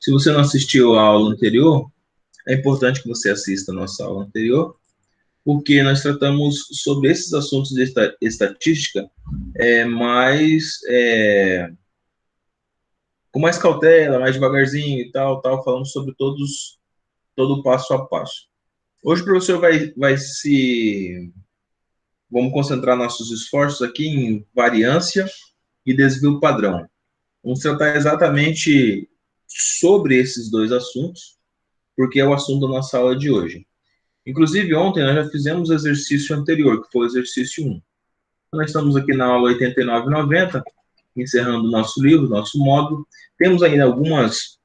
Se você não assistiu a aula anterior, é importante que você assista a nossa aula anterior, porque nós tratamos sobre esses assuntos de estatística com mais cautela, mais devagarzinho e tal, falando sobre todo o passo a passo. Hoje o professor vamos concentrar nossos esforços aqui em variância e desvio padrão. Vamos tratar exatamente sobre esses dois assuntos, porque é o assunto da nossa aula de hoje. Inclusive, ontem nós já fizemos o exercício anterior, que foi o exercício 1. Nós estamos aqui na aula 89 e 90, encerrando o nosso livro, nosso módulo. Temos ainda algumas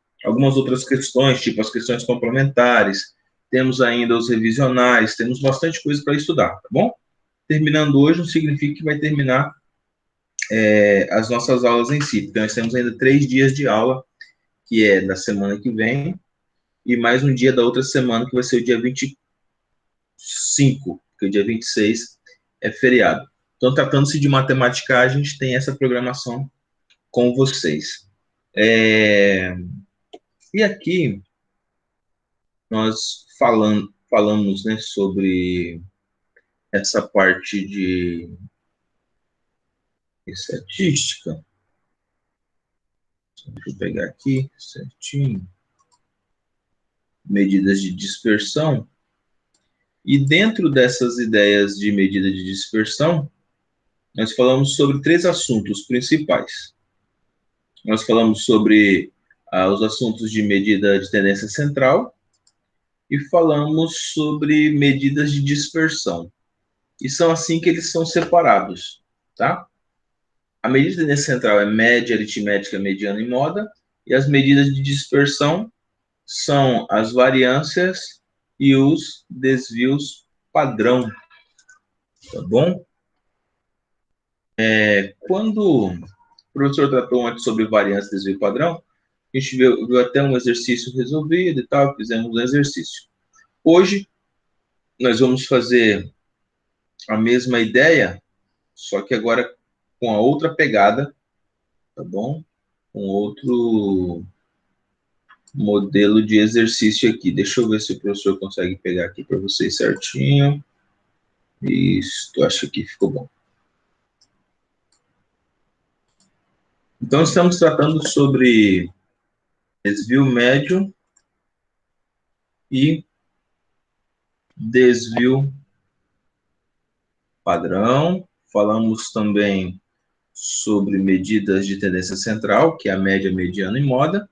outras questões, tipo as questões complementares, temos ainda os revisionais, temos bastante coisa para estudar, tá bom? Terminando hoje não significa que vai terminar as nossas aulas em si, porque nós temos ainda 3 dias de aula, que é da semana que vem, e mais um dia da outra semana, que vai ser o dia 25, porque o dia 26 é feriado. Então, tratando-se de matemática, a gente tem essa programação com vocês. E aqui, nós falamos, né, sobre essa parte de estatística. Deixa eu pegar aqui certinho. Medidas de dispersão. E dentro dessas ideias de medida de dispersão, nós falamos sobre 3 assuntos principais. Nós falamos sobre os assuntos de medida de tendência central e falamos sobre medidas de dispersão. E são assim que eles são separados, tá? A medida de tendência central é média, aritmética, mediana e moda, e as medidas de dispersão são as variâncias e os desvios padrão, tá bom? Quando o professor tratou antes sobre variância e desvio padrão, a gente viu até um exercício resolvido e tal, fizemos um exercício. Hoje, nós vamos fazer a mesma ideia, só que agora com a outra pegada, tá bom? Com outro modelo de exercício aqui. Deixa eu ver se o professor consegue pegar aqui para vocês certinho. Isso, acho que ficou bom. Então, estamos tratando sobre desvio médio e desvio padrão. Falamos também sobre medidas de tendência central, que é a média, mediana e moda.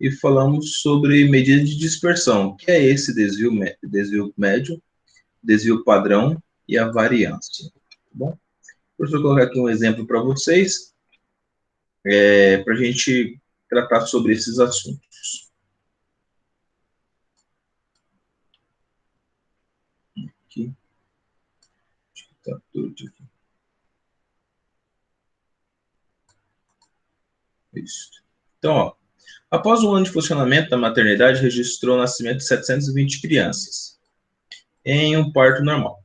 E falamos sobre medida de dispersão, que é esse desvio médio, desvio padrão e a variância. Tá bom? Vou colocar aqui um exemplo para vocês, para a gente tratar sobre esses assuntos. Aqui. Tá tudo aqui. Isso. Então, ó, após um ano de funcionamento da maternidade, registrou o nascimento de 720 crianças em um parto normal.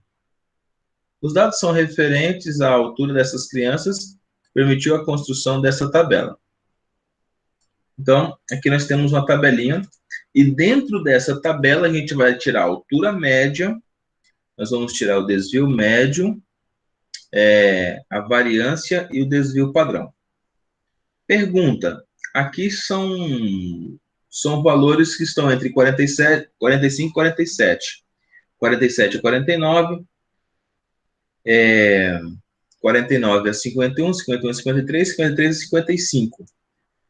Os dados são referentes à altura dessas crianças, permitiu a construção dessa tabela. Então, aqui nós temos uma tabelinha, e dentro dessa tabela a gente vai tirar a altura média, nós vamos tirar o desvio médio, a variância e o desvio padrão. Pergunta, aqui são valores que estão entre 45 e 47. 47 a 49, 49 a 51, 51 a 53, 53 a 55.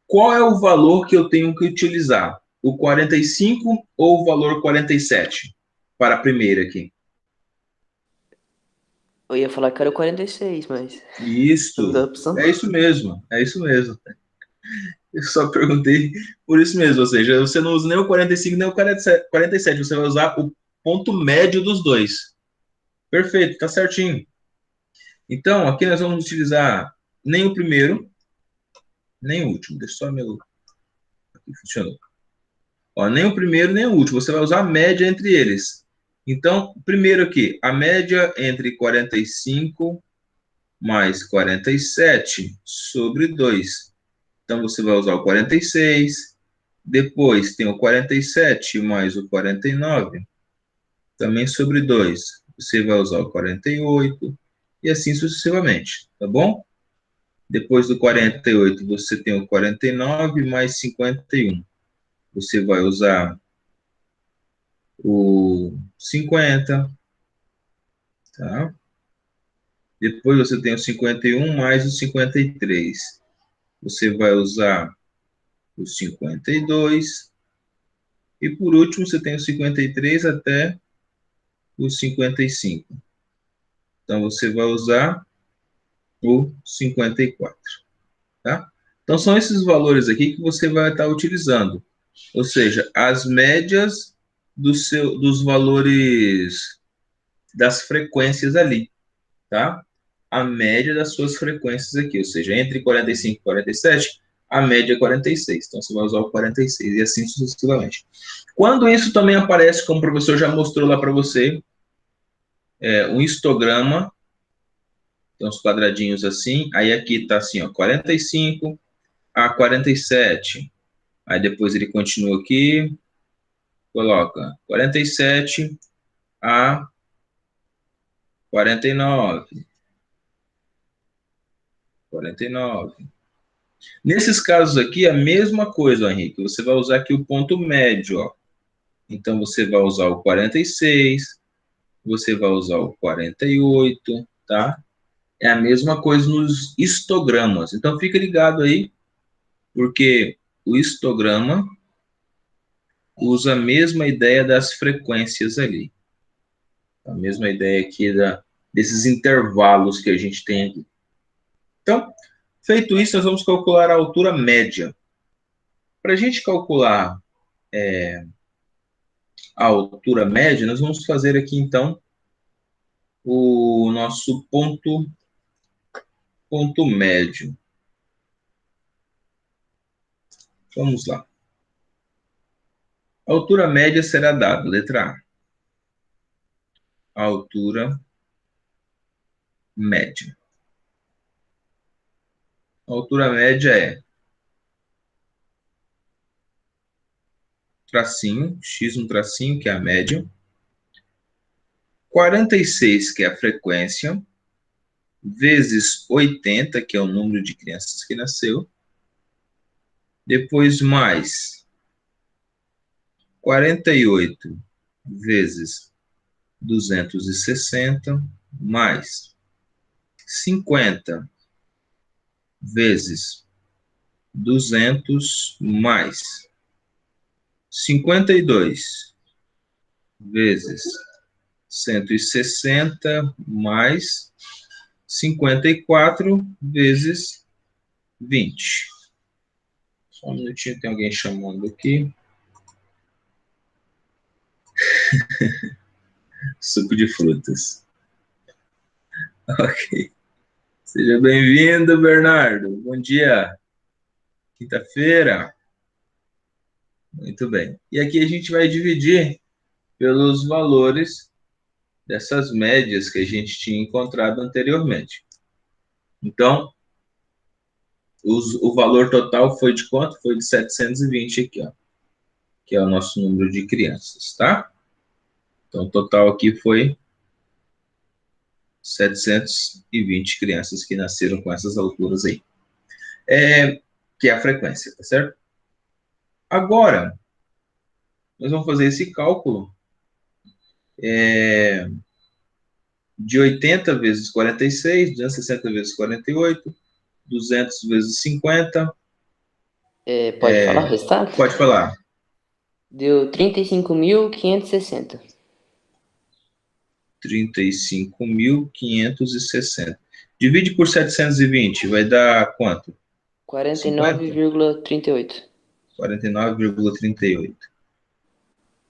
Qual é o valor que eu tenho que utilizar? O 45 ou o valor 47? Para a primeira aqui. Eu ia falar que era o 46, mas... Isso, é isso mesmo, é isso mesmo. Eu só perguntei por isso mesmo, ou seja, você não usa nem o 45 nem o 47, você vai usar o ponto médio dos dois. Perfeito, tá certinho. Então, aqui nós vamos utilizar nem o primeiro, nem o último. Deixa só meu... Aqui funcionou. Ó, nem o primeiro, nem o último. Você vai usar a média entre eles. Então, primeiro aqui, a média entre 45 mais 47 sobre 2. Então, você vai usar o 46, Depois tem o 47 mais o 49, também sobre 2. Você vai usar o 48 e assim sucessivamente, tá bom? Depois do 48, você tem o 49 mais 51. Você vai usar o 50, tá? Depois você tem o 51 mais o 53. Você vai usar o 52. E por último, você tem o 53 até o 55. Então, você vai usar o 54, tá? Então, são esses valores aqui que você vai estar utilizando. Ou seja, as médias dos valores das frequências ali, tá? A média das suas frequências aqui, ou seja, entre 45 e 47, a média é 46. Então, você vai usar o 46 e assim sucessivamente. Quando isso também aparece, como o professor já mostrou lá para você, um histograma, tem uns quadradinhos assim, aí aqui está assim, ó, 45 a 47. Aí depois ele continua aqui, coloca 47 a 49. 49. Nesses casos aqui, a mesma coisa, Henrique. Você vai usar aqui o ponto médio, ó. Então, você vai usar o 46, você vai usar o 48, tá? É a mesma coisa nos histogramas. Então, fica ligado aí, porque o histograma usa a mesma ideia das frequências ali. A mesma ideia aqui desses intervalos que a gente tem aqui. Então, feito isso, nós vamos calcular a altura média. Para a gente calcular a altura média, nós vamos fazer aqui, então, o nosso ponto médio. Vamos lá. A altura média será dada, letra A. A altura média. A altura média é tracinho, x um tracinho, que é a média, 46, que é a frequência, vezes 80, que é o número de crianças que nasceu, depois mais 48 vezes 260, mais 50 vezes 200, mais 52 vezes 160, mais 54 vezes 20. Só um minutinho, tem alguém chamando aqui. Suco de frutas. Ok. Seja bem-vindo, Bernardo. Bom dia. Quinta-feira. Muito bem. E aqui a gente vai dividir pelos valores dessas médias que a gente tinha encontrado anteriormente. Então, o valor total foi de quanto? Foi de 720 aqui, ó, que é o nosso número de crianças, tá? Então, o total aqui foi 720 crianças que nasceram com essas alturas aí. Que é a frequência, tá certo? Agora, nós vamos fazer esse cálculo de 80 vezes 46, 260 vezes 48, 200 vezes 50. Pode falar o resultado? Pode falar. Deu 35.560. 35.560. Divide por 720, vai dar quanto? 50? 49,38. 49,38.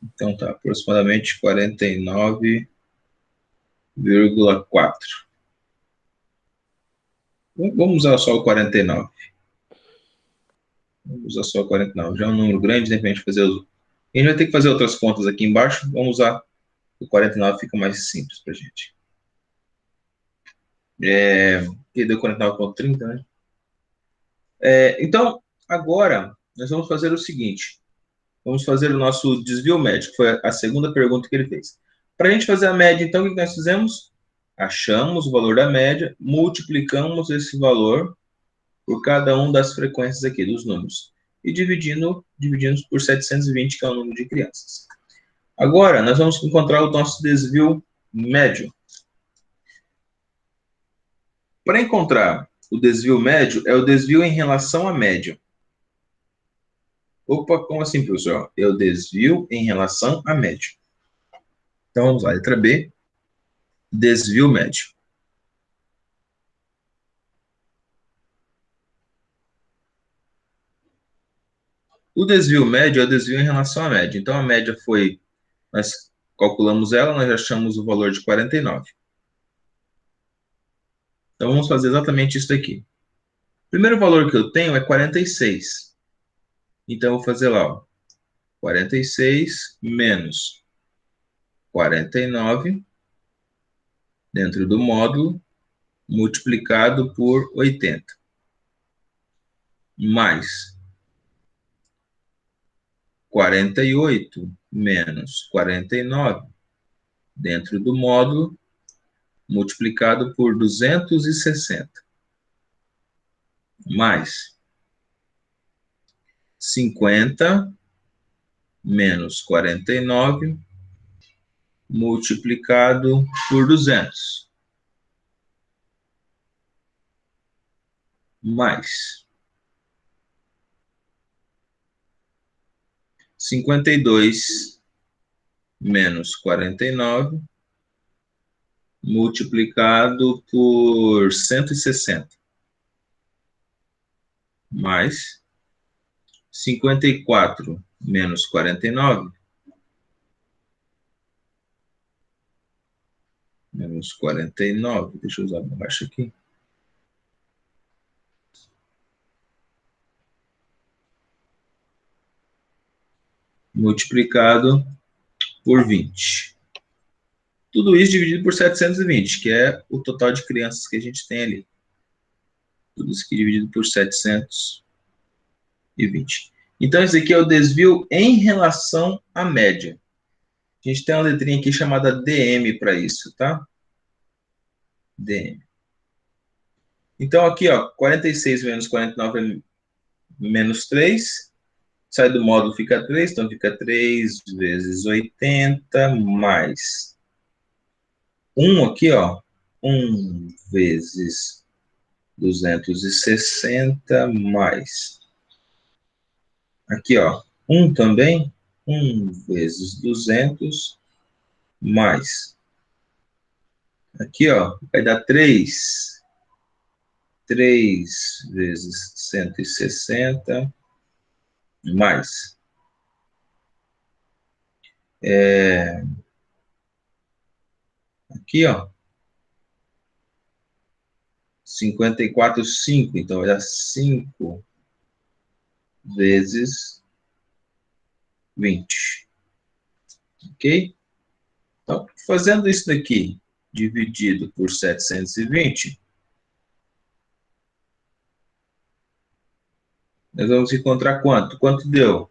Então tá, aproximadamente 49,4. Vamos usar só o 49. Vamos usar só o 49. Já é um número grande, de repente fazer os... A gente vai ter que fazer outras contas aqui embaixo. Vamos usar o 49, fica mais simples pra gente. Que deu 49,30, né? Então, agora, nós vamos fazer o seguinte. Vamos fazer o nosso desvio médio, que foi a segunda pergunta que ele fez. Para a gente fazer a média, então, o que nós fizemos? Achamos o valor da média, multiplicamos esse valor por cada uma das frequências aqui, dos números, e dividimos por 720, que é o número de crianças. Agora, nós vamos encontrar o nosso desvio médio. Para encontrar o desvio médio, é o desvio em relação à média. Opa, como assim, professor? É o desvio em relação à média. Então, vamos lá, letra B, desvio médio. O desvio médio é o desvio em relação à média. Então, a média foi, nós calculamos ela, nós achamos o valor de 49. Então, vamos fazer exatamente isso daqui. O primeiro valor que eu tenho é 46. Então, eu vou fazer lá, ó, 46 menos 49 dentro do módulo multiplicado por 80. Mais 48 menos 49 dentro do módulo multiplicado por 260. Mais 50 menos 49 multiplicado por 200. Mais 52 menos 49 multiplicado por 160. Mais 54 menos 49 menos 49, deixa eu usar a borracha aqui. Multiplicado por 20. Tudo isso dividido por 720, que é o total de crianças que a gente tem ali. Tudo isso aqui dividido por 720. Então, esse aqui é o desvio em relação à média. A gente tem uma letrinha aqui chamada DM para isso, tá? DM. Então, aqui, ó, 46 menos 49 é menos 3. Sai do módulo, fica 3. Então, fica 3 vezes 80 mais 1 aqui, ó. 1 vezes 260 mais. Aqui, ó. 1 também. 1 vezes 200 mais. Aqui, ó. Vai dar 3. 3 vezes 160 mais. Aqui, ó. 54, 5. Então, vai dar 5 vezes 20. Ok? Então, fazendo isso daqui dividido por 720, nós vamos encontrar quanto? Quanto deu?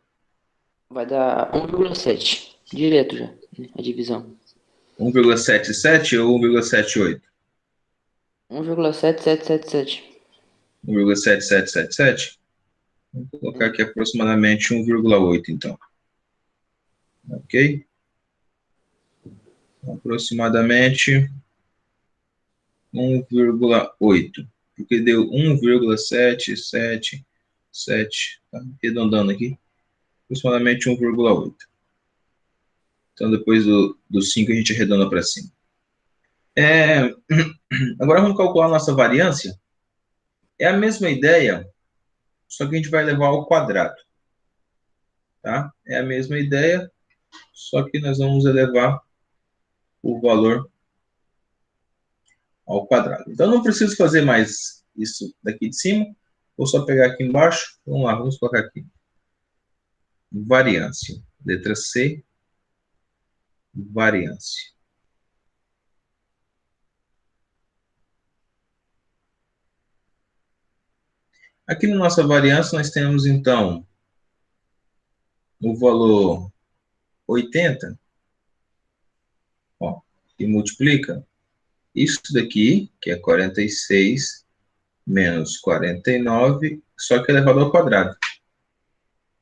Vai dar 1,7. Direto já, né, a divisão. 1,77 ou 1,78? 1,7777. 1,7777? Vamos colocar aqui aproximadamente 1,8, então. Ok? Aproximadamente 1,8. Porque deu 1,777, tá? Arredondando aqui. Aproximadamente 1,8. Então, depois do 5, a gente arredonda para cima. Agora, vamos calcular a nossa variância. É a mesma ideia, só que a gente vai levar ao quadrado. Tá? É a mesma ideia, só que nós vamos elevar o valor ao quadrado. Então, não preciso fazer mais isso daqui de cima. Vou só pegar aqui embaixo. Vamos lá, vamos colocar aqui. Variância. Letra C. Variância. Aqui na nossa variância, nós temos, então, o valor 80, ó, e multiplica isso daqui, que é 46 menos 49, só que elevado ao quadrado,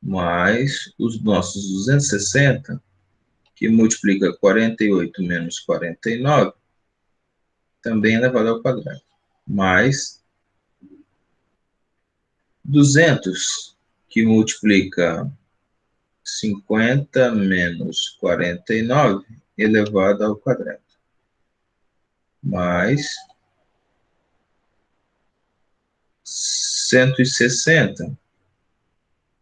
mais os nossos 260, que multiplica 48 menos 49, também elevado ao quadrado, mais 200, que multiplica 50 menos 49 elevado ao quadrado, mais 160,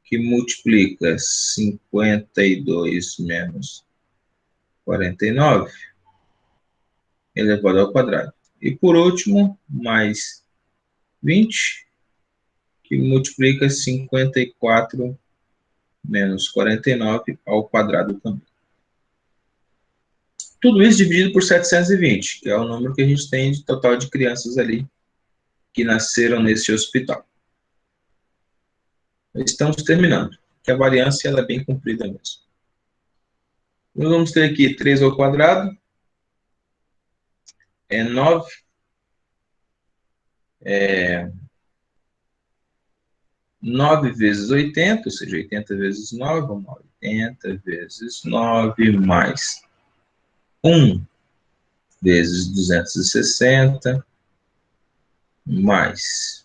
que multiplica 52 menos 49 elevado ao quadrado. E por último, mais 20, que multiplica 54 menos 49 ao quadrado também. Tudo isso dividido por 720, que é o número que a gente tem de total de crianças ali que nasceram nesse hospital. Estamos terminando, que a variância ela é bem comprida mesmo. Nós vamos ter aqui 3 ao quadrado, é 9, 9 vezes 80, ou seja, 80 vezes 9, vamos lá, 80 vezes 9, mais 1 vezes 260, mais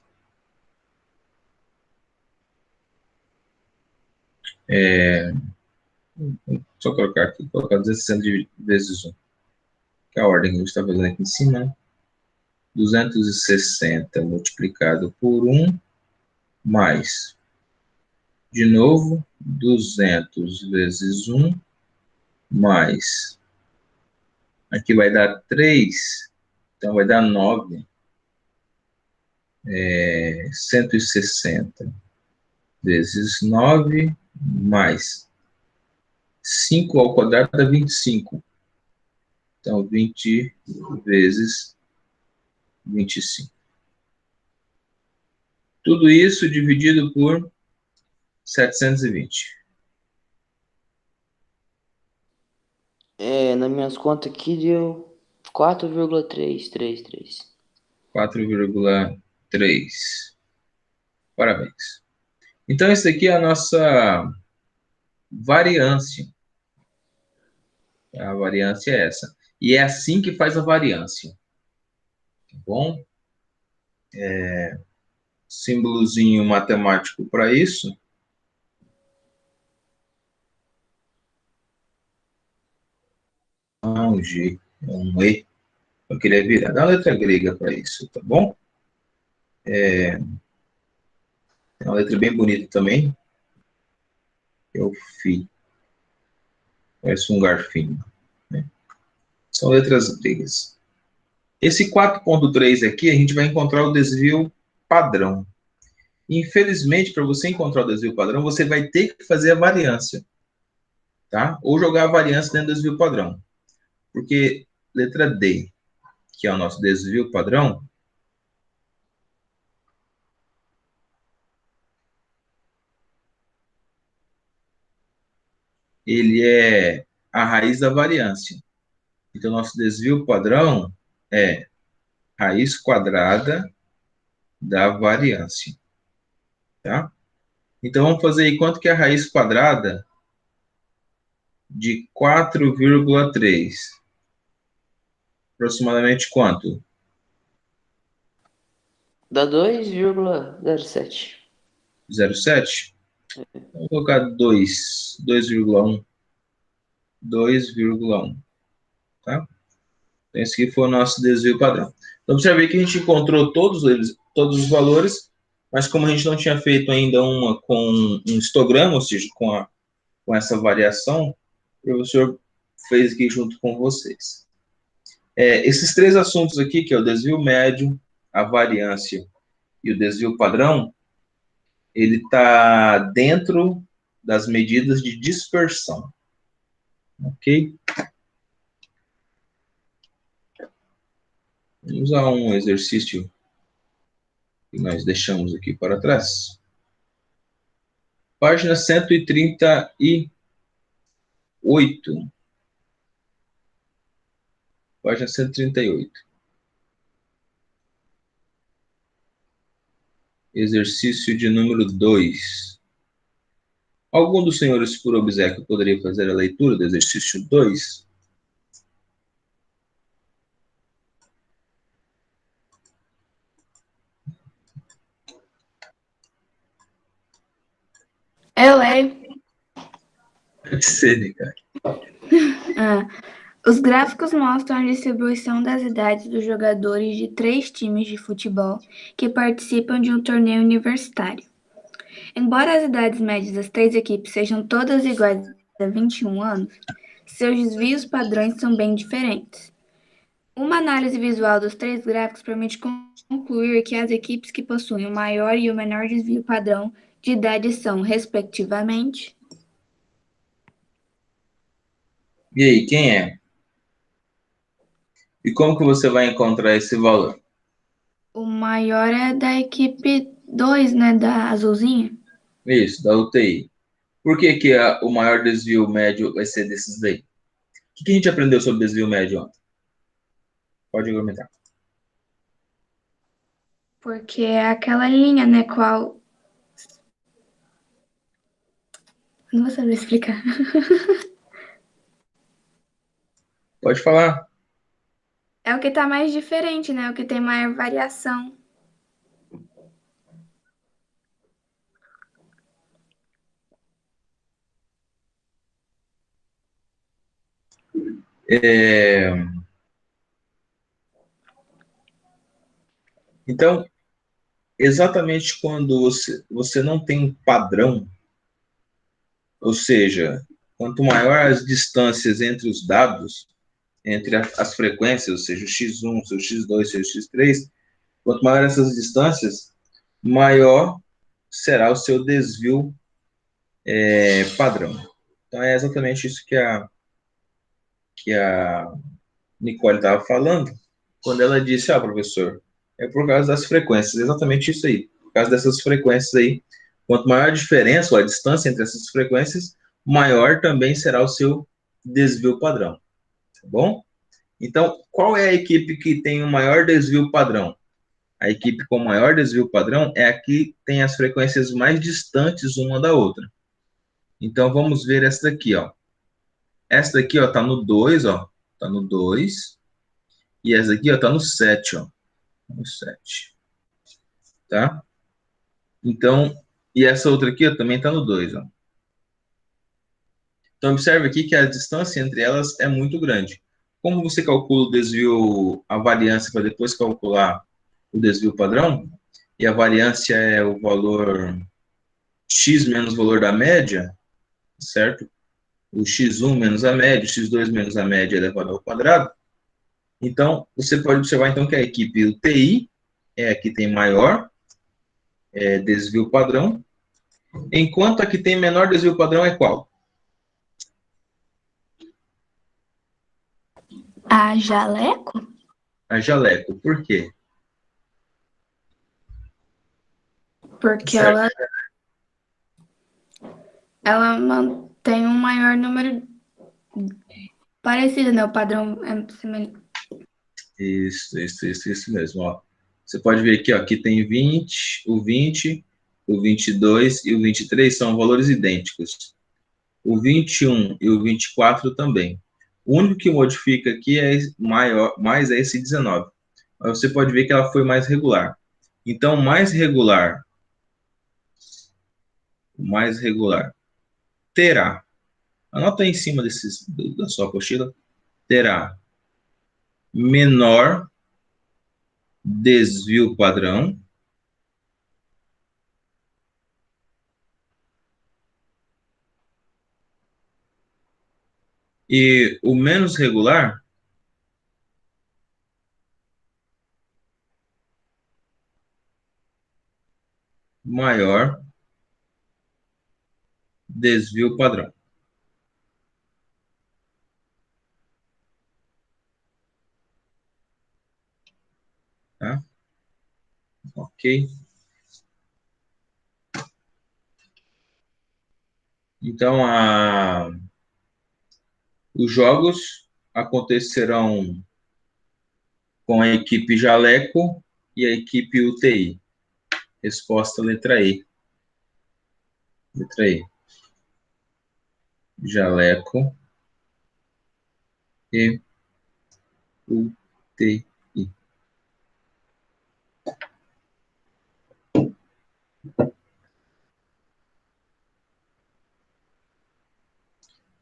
só colocar aqui, colocar 260 vezes 1, que é a ordem que a gente está fazendo aqui em cima, né? 260 multiplicado por 1, mais, de novo, 200 vezes 1, mais, aqui vai dar 3, então vai dar 9, 160 vezes 9, mais 5 ao quadrado dá 25. Então, 20 vezes 25. Tudo isso dividido por 720. Nas minhas contas aqui deu 4,333. 4,3. Parabéns. Então, essa aqui é a nossa variância. A variância é essa. E é assim que faz a variância. Tá bom? Símbolozinho matemático para isso. Um G, um E. Eu queria virar. Dá uma letra grega para isso, tá bom? É uma letra bem bonita também. É o Φ. Parece um garfinho. Né? São letras gregas. Esse 4.3 aqui, a gente vai encontrar o desvio padrão. Infelizmente, para você encontrar o desvio padrão, você vai ter que fazer a variância. Tá? Ou jogar a variância dentro do desvio padrão. Porque letra D, que é o nosso desvio padrão, ele é a raiz da variância. Então, nosso desvio padrão é raiz quadrada da variância. Tá? Então, vamos fazer aí quanto que é a raiz quadrada de 4,3? Aproximadamente quanto? Dá 2,07. 0,7? Vamos colocar 2, 2,1. 2,1. Tá? Então, esse aqui foi o nosso desvio padrão. Então, você vai ver que a gente encontrou todos os valores, mas como a gente não tinha feito ainda uma com um histograma, ou seja, com essa variação, o professor fez aqui junto com vocês. Esses três assuntos aqui, que é o desvio médio, a variância e o desvio padrão, ele está dentro das medidas de dispersão. Ok? Vamos a um exercício que nós deixamos aqui para trás. Página 134. 8, página 138. Exercício de número 2. Algum dos senhores, por obséquio, poderia fazer a leitura do exercício 2? Eu leio. Pode ser, cara. Os gráficos mostram a distribuição das idades dos jogadores de 3 times de futebol que participam de um torneio universitário. Embora as idades médias das 3 equipes sejam todas iguais a 21 anos, seus desvios padrões são bem diferentes. Uma análise visual dos 3 gráficos permite concluir que as equipes que possuem o maior e o menor desvio padrão de idade são, respectivamente. E aí, quem é? E como que você vai encontrar esse valor? O maior é da equipe 2, né, da azulzinha. Isso, da UTI. Por que que o maior desvio médio vai ser desses daí? O que a gente aprendeu sobre desvio médio ontem? Pode argumentar. Porque é aquela linha, né, qual... Não vou saber explicar. Pode falar. É o que tá mais diferente, né, o que tem maior variação. Então, exatamente quando você não tem um padrão, ou seja, quanto maior as distâncias entre os dados, entre as frequências, ou seja, o x1, o x2, o x3, quanto maior essas distâncias, maior será o seu desvio padrão. Então, é exatamente isso que a Nicole estava falando, quando ela disse, professor, é por causa das frequências, exatamente isso aí, por causa dessas frequências aí, quanto maior a diferença, ou a distância entre essas frequências, maior também será o seu desvio padrão, tá bom? Então, qual é a equipe que tem o maior desvio padrão? A equipe com maior desvio padrão é a que tem as frequências mais distantes uma da outra. Então, vamos ver essa daqui, ó. Essa daqui, ó, tá no 2, ó, tá no 2, e essa aqui, ó, tá no 7, ó, no 7, tá? Então, e essa outra aqui, ó, também tá no 2, ó. Então, observe aqui que a distância entre elas é muito grande. Como você calcula o desvio, a variância para depois calcular o desvio padrão, e a variância é o valor x menos o valor da média, certo? O x1 menos a média, o x2 menos a média elevado ao quadrado. Então, você pode observar então que a equipe UTI é a que tem maior desvio padrão, enquanto a que tem menor desvio padrão é qual? A Jaleco? A Jaleco. Por quê? Porque Certo. ela mantém um maior número parecido, né? O padrão é semelhante. Isso mesmo, ó. Você pode ver aqui, ó, aqui tem 20, o 20, o 22 e o 23 são valores idênticos. O 21 e o 24 também. O único que modifica aqui é maior, mais é esse 19. Mas você pode ver que ela foi mais regular. Então, mais regular terá, anota aí em cima da sua apostila, terá menor desvio padrão e o menos regular maior desvio padrão. Tá? Ok? Então, Os jogos acontecerão com a equipe Jaleco e a equipe UTI. Resposta letra E. Letra E. Jaleco e UTI.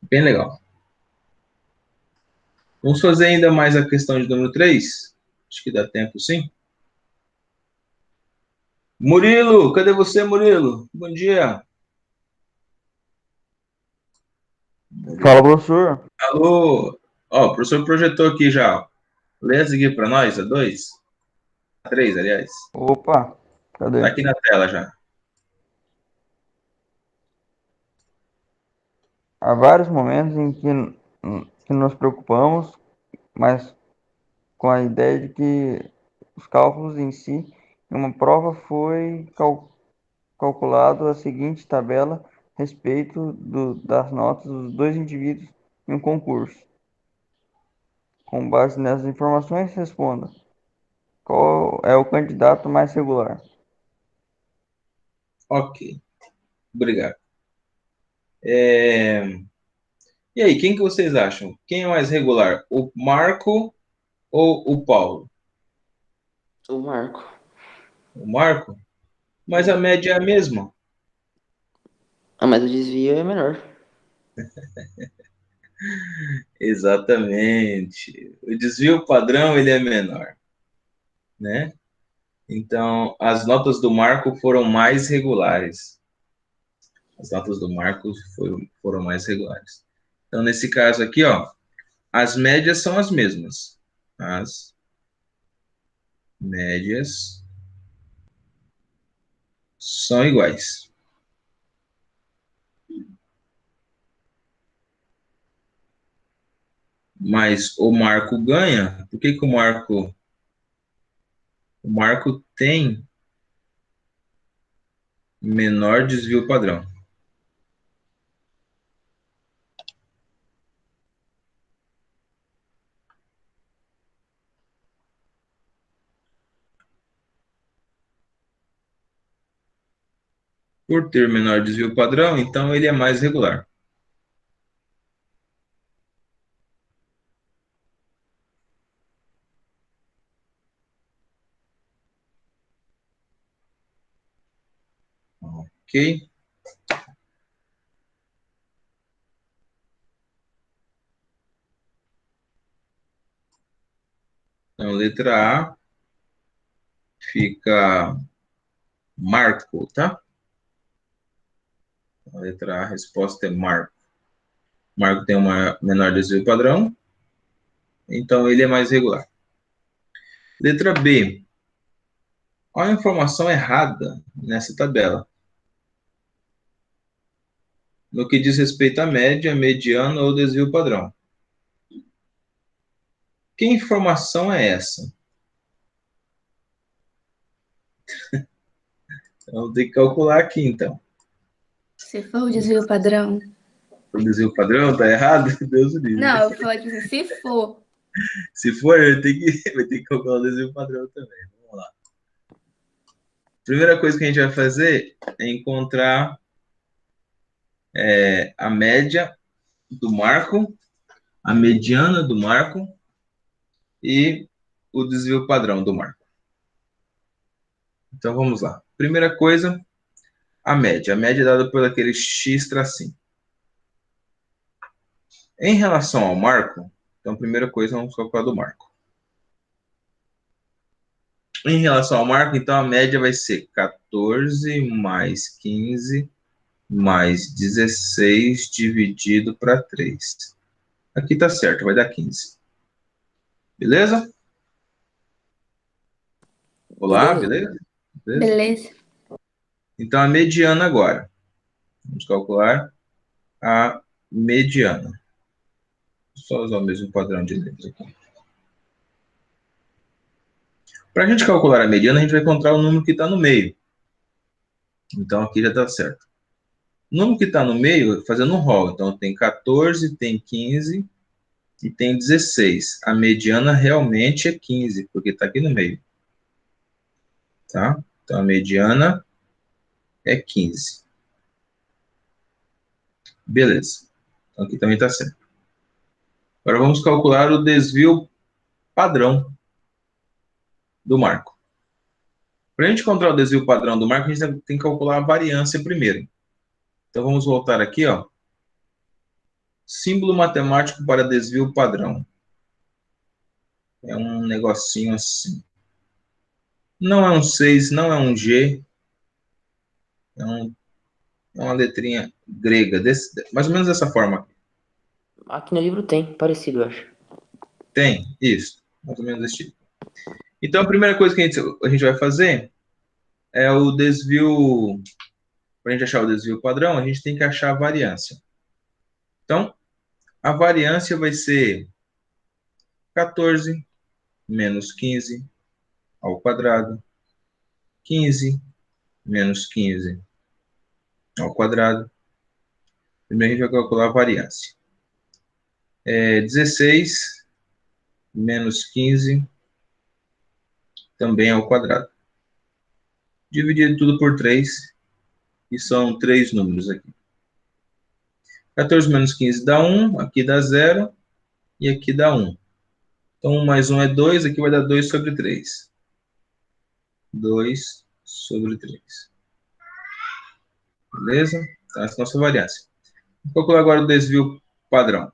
Bem legal. Vamos fazer ainda mais a questão de número 3? Acho que dá tempo, sim. Murilo, cadê você, Murilo? Bom dia. Fala, professor. Alô. Ó, o professor projetou aqui já. Lê a seguir para nós, a 2? A 3, aliás. Opa, cadê? Tá aqui na tela já. Há vários momentos em que nos preocupamos, mas com a ideia de que os cálculos em si, em uma prova foi calculado a seguinte tabela a respeito das notas dos dois indivíduos em um concurso. Com base nessas informações, responda: qual é o candidato mais regular? Ok. Obrigado. E aí, quem que vocês acham? Quem é mais regular? O Marco ou o Paulo? O Marco. O Marco? Mas a média é a mesma. Ah, mas o desvio é menor. Exatamente. O desvio padrão ele é menor, né? Então, as notas do Marco foram mais regulares. As notas do Marco foram mais regulares. Então, nesse caso aqui, ó, as médias são as mesmas. As médias são iguais. Mas o Marco ganha. Por que que o Marco tem menor desvio padrão? Por ter menor desvio padrão, então ele é mais regular. Ok? Então, letra A fica Marco, tá? A letra A, a resposta é Marco. Marco tem uma menor desvio padrão, então ele é mais regular. Letra B. Olha a informação errada nessa tabela. No que diz respeito à média, mediana ou desvio padrão. Que informação é essa? Então, tem que calcular aqui, então. Se for o desvio padrão. O desvio padrão tá errado? Deus o livre. Não, eu falei tipo assim, se for. Se for, vai ter que calcular o desvio padrão também. Vamos lá. Primeira coisa que a gente vai fazer é encontrar a média do Marco, a mediana do Marco e o desvio padrão do Marco. Então vamos lá. Primeira coisa, a média. A média é dada por aquele x tracinho. Em relação ao Marco, então primeira coisa, vamos calcular do Marco. Em relação ao Marco, então a média vai ser 14 mais 15 mais 16 dividido para 3. Aqui tá certo, vai dar 15. Beleza? Olá, beleza? Beleza. Então, a mediana agora. Vamos calcular a mediana. Só usar o mesmo padrão de letras aqui. Para a gente calcular a mediana, a gente vai encontrar o número que está no meio. Então, aqui já está certo. O número que está no meio, fazendo um rol. Então, tem 14, tem 15 e tem 16. A mediana realmente é 15, porque está aqui no meio. Tá? Então, a mediana é 15. Beleza. Então, aqui também está certo. Agora, vamos calcular o desvio padrão do marco. Para a gente encontrar o desvio padrão do marco, a gente tem que calcular a variância primeiro. Então, vamos voltar aqui, ó. Símbolo matemático para desvio padrão. É um negocinho assim. Não é um 6, não é um G. É uma letrinha grega, mais ou menos dessa forma. Aqui no livro tem, parecido, eu acho. Tem, isso. Mais ou menos desse tipo. Então, a primeira coisa que a gente vai fazer é o desvio. Para a gente achar o desvio padrão, a gente tem que achar a variância. Então, a variância vai ser 14 menos 15 ao quadrado, 15 menos 15 ao quadrado. Primeiro a gente vai calcular a variância. 16 menos 15 também ao quadrado. Dividir tudo por 3, e são 3 números aqui. 14 menos 15 dá 1, aqui dá 0, e aqui dá 1. Então, 1 mais 1 é 2, aqui vai dar 2 sobre 3. 2 sobre 3. Beleza? Então, essa é a nossa variância. Vou calcular agora o desvio padrão.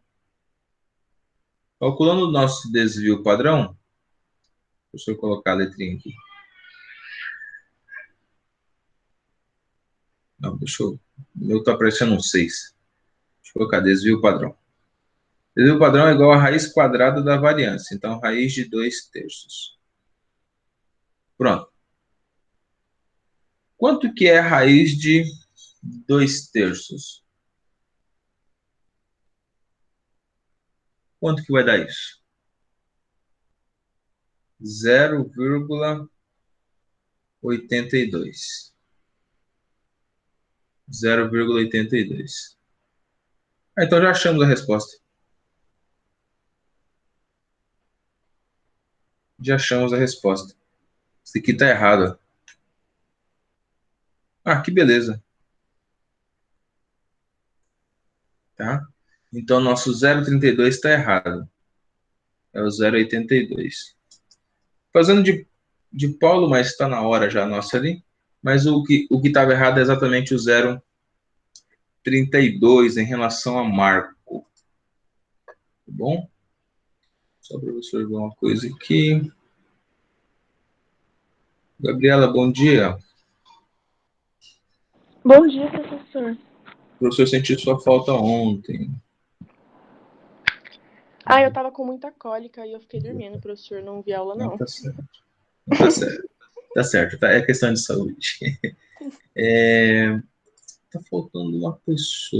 Calculando o nosso desvio padrão, deixa eu colocar a letrinha aqui. Não, o meu está aparecendo um 6. Deixa eu colocar desvio padrão. Desvio padrão é igual a raiz quadrada da variância. Então, raiz de 2/3. Pronto. Quanto que é a raiz de 2/3? Quanto que vai dar isso? 0,82. 0,82. Então já achamos a resposta. Já achamos a resposta. Isso aqui está errado. Ah, que beleza. Tá? Então, nosso 0,32 está errado. É o 0,82. Fazendo de Paulo, mas está na hora já nossa ali. Mas o que estava errado é exatamente o 0,32 em relação a Marco. Tá bom? Só para você ver uma coisa aqui. Gabriela, bom dia. Bom dia, professor. O professor sentiu sua falta ontem. Eu tava com muita cólica e eu fiquei dormindo, professor. Não vi aula, não. Tá certo. Tá certo. Tá certo. É questão de saúde. Tá faltando uma pessoa.